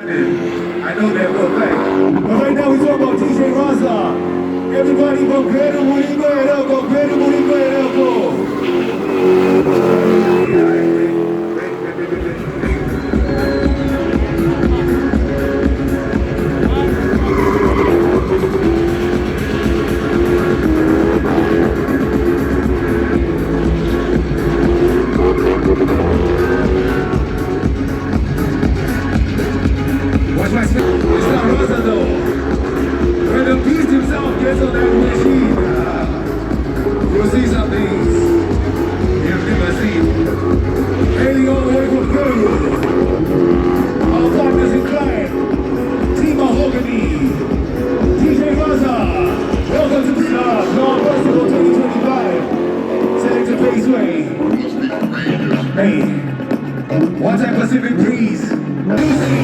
I know that for a fact. But right now we talking about DJ Raza. Everybody go Greater Moringo and up, go Greater Moringo and up, go. Watch my spin. It's not Raza though. When the beast himself gets on that machine, you'll see some things you've never seen. Hailing all the way from Curry. Our partners in crime, Team Mahogany, DJ Raza. Welcome to the Non-Versatile 2025. Selector Paceway. Hey, one time Pacific Breeze. Lucy.